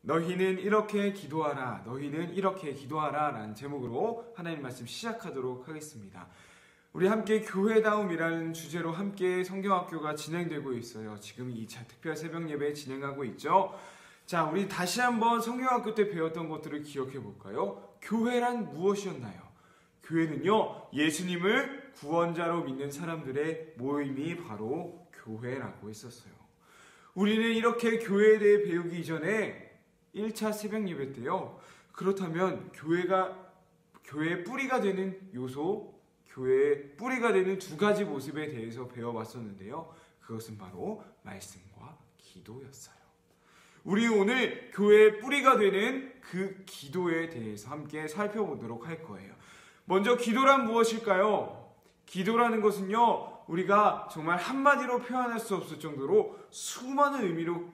너희는 이렇게 기도하라, 너희는 이렇게 기도하라 라는 제목으로 하나님 말씀 시작하도록 하겠습니다. 우리 함께 교회다움이라는 주제로 함께 성경학교가 진행되고 있어요. 지금 2차 특별 새벽 예배 진행하고 있죠. 자, 우리 다시 한번 성경학교 때 배웠던 것들을 기억해 볼까요? 교회란 무엇이었나요? 교회는요, 예수님을 구원자로 믿는 사람들의 모임이 바로 교회라고 했었어요. 우리는 이렇게 교회에 대해 배우기 이전에 1차 새벽 예배 때요, 그렇다면 교회의 뿌리가 되는 요소, 교회의 뿌리가 되는 두 가지 모습에 대해서 배워봤었는데요. 그것은 바로 말씀과 기도였어요. 우리 오늘 교회의 뿌리가 되는 그 기도에 대해서 함께 살펴보도록 할 거예요. 먼저 기도란 무엇일까요? 기도라는 것은요, 우리가 정말 한마디로 표현할 수 없을 정도로 수많은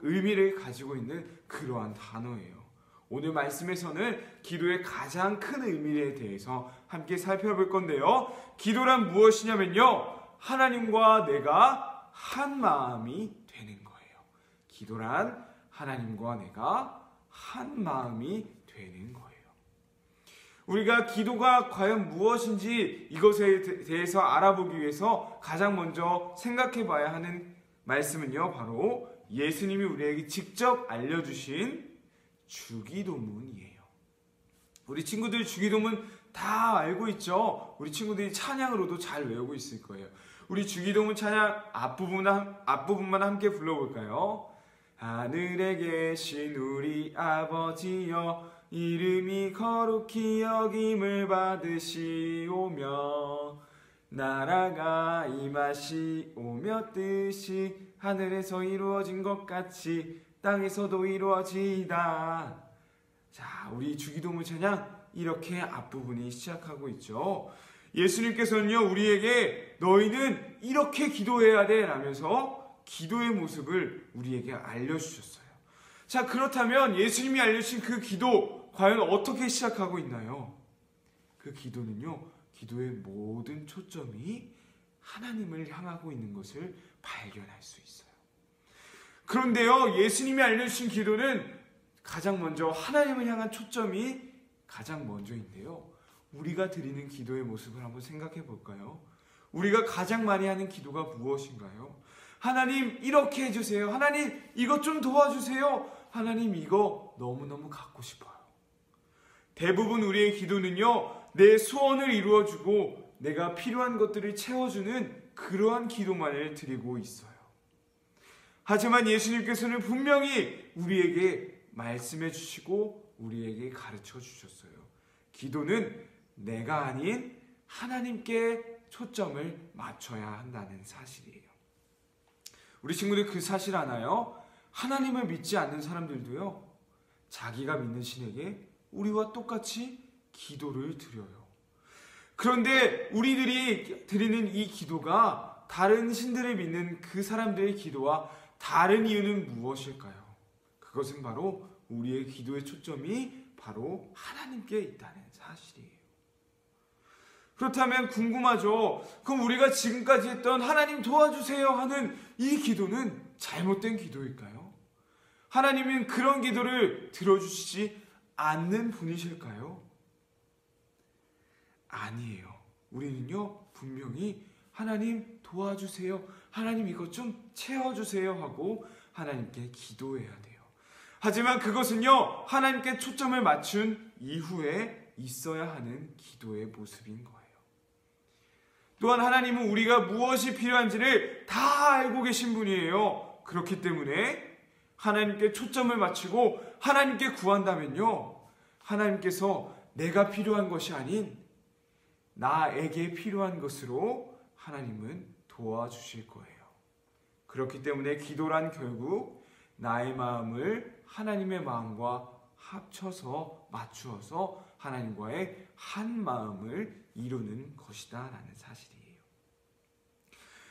의미를 가지고 있는 그러한 단어예요. 오늘 말씀에서는 기도의 가장 큰 의미에 대해서 함께 살펴볼 건데요. 기도란 무엇이냐면요, 하나님과 내가 한 마음이 되는 거예요. 기도란 하나님과 내가 한 마음이 되는 거예요. 우리가 기도가 과연 무엇인지 이것에 대해서 알아보기 위해서 가장 먼저 생각해 봐야 하는 말씀은요, 바로 예수님이 우리에게 직접 알려주신 주기도문이에요. 우리 친구들 주기도문 다 알고 있죠? 우리 친구들이 찬양으로도 잘 외우고 있을 거예요. 우리 주기도문 찬양 앞부분만 함께 불러볼까요? 하늘에 계신 우리 아버지여, 이름이 거룩히 여김을 받으시오며, 나라가 임하시오며, 뜻이 하늘에서 이루어진 것 같이 땅에서도 이루어지이다. 자, 우리 주기도문 찬양 이렇게 앞부분이 시작하고 있죠. 예수님께서는요, 우리에게 너희는 이렇게 기도해야 돼 라면서 기도의 모습을 우리에게 알려주셨어요. 자, 그렇다면 예수님이 알려주신 그 기도 과연 어떻게 시작하고 있나요? 그 기도는요, 기도의 모든 초점이 하나님을 향하고 있는 것을 발견할 수 있어요. 그런데요, 예수님이 알려주신 기도는 가장 먼저 하나님을 향한 초점이 가장 먼저인데요, 우리가 드리는 기도의 모습을 한번 생각해 볼까요? 우리가 가장 많이 하는 기도가 무엇인가요? 하나님 이렇게 해주세요. 하나님 이것 좀 도와주세요. 하나님 이거 너무너무 갖고 싶어요. 대부분 우리의 기도는요, 내 소원을 이루어주고 내가 필요한 것들을 채워주는 그러한 기도만을 드리고 있어요. 하지만 예수님께서는 분명히 우리에게 말씀해 주시고 우리에게 가르쳐 주셨어요. 기도는 내가 아닌 하나님께 초점을 맞춰야 한다는 사실이에요. 우리 친구들 그 사실 아나요? 하나님을 믿지 않는 사람들도요, 자기가 믿는 신에게 우리와 똑같이 기도를 드려요. 그런데 우리들이 드리는 이 기도가 다른 신들을 믿는 그 사람들의 기도와 다른 이유는 무엇일까요? 그것은 바로 우리의 기도의 초점이 바로 하나님께 있다는 사실이에요. 그렇다면 궁금하죠? 그럼 우리가 지금까지 했던 하나님 도와주세요 하는 이 기도는 잘못된 기도일까요? 하나님은 그런 기도를 들어주시지 않는 분이실까요? 아니에요. 우리는요, 분명히 하나님 도와주세요, 하나님 이것 좀 채워주세요 하고 하나님께 기도해야 돼요. 하지만 그것은요, 하나님께 초점을 맞춘 이후에 있어야 하는 기도의 모습인 거예요. 또한 하나님은 우리가 무엇이 필요한지를 다 알고 계신 분이에요. 그렇기 때문에 하나님께 초점을 맞추고 하나님께 구한다면요, 하나님께서 내가 필요한 것이 아닌 나에게 필요한 것으로 하나님은 도와주실 거예요. 그렇기 때문에 기도란 결국 나의 마음을 하나님의 마음과 합쳐서 맞추어서 하나님과의 한 마음을 이루는 것이다 라는 사실이에요.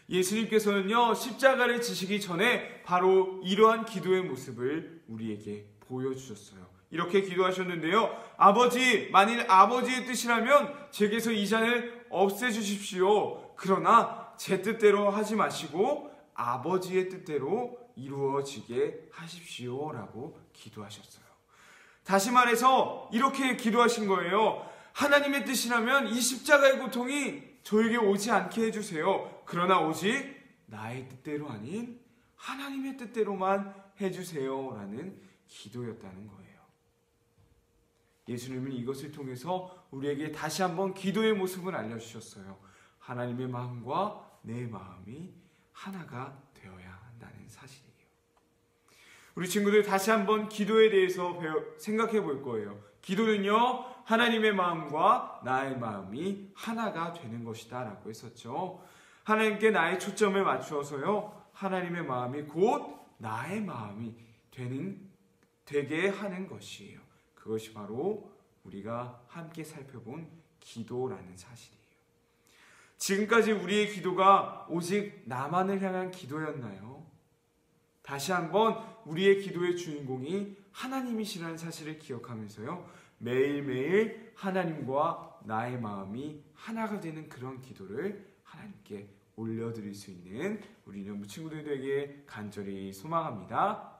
예수님께서는요, 십자가를 지시기 전에 바로 이러한 기도의 모습을 우리에게 보여주셨어요. 이렇게 기도하셨는데요, 아버지, 만일 아버지의 뜻이라면 제게서 이 잔을 없애주십시오. 그러나 제 뜻대로 하지 마시고 아버지의 뜻대로 이루어지게 하십시오 라고 기도하셨어요. 다시 말해서 이렇게 기도하신 거예요. 하나님의 뜻이라면 이 십자가의 고통이 저에게 오지 않게 해주세요. 그러나 오직 나의 뜻대로 아닌 하나님의 뜻대로만 해주세요. 라는 기도였다는 거예요. 예수님은 이것을 통해서 우리에게 다시 한번 기도의 모습을 알려주셨어요. 하나님의 마음과 내 마음이 하나가 되어야 한다는 사실이에요. 우리 친구들 다시 한번 기도에 대해서 생각해 볼 거예요. 기도는요, 하나님의 마음과 나의 마음이 하나가 되는 것이다 라고 했었죠. 하나님께 나의 초점을 맞추어서요, 하나님의 마음이 곧 나의 마음이 되게 하는 것이에요. 그것이 바로 우리가 함께 살펴본 기도라는 사실이에요. 지금까지 우리의 기도가 오직 나만을 향한 기도였나요? 다시 한번 우리의 기도의 주인공이 하나님이시라는 사실을 기억하면서요, 매일매일 하나님과 나의 마음이 하나가 되는 그런 기도를 하나님께 올려드릴 수 있는 우리 연부 친구들에게 간절히 소망합니다.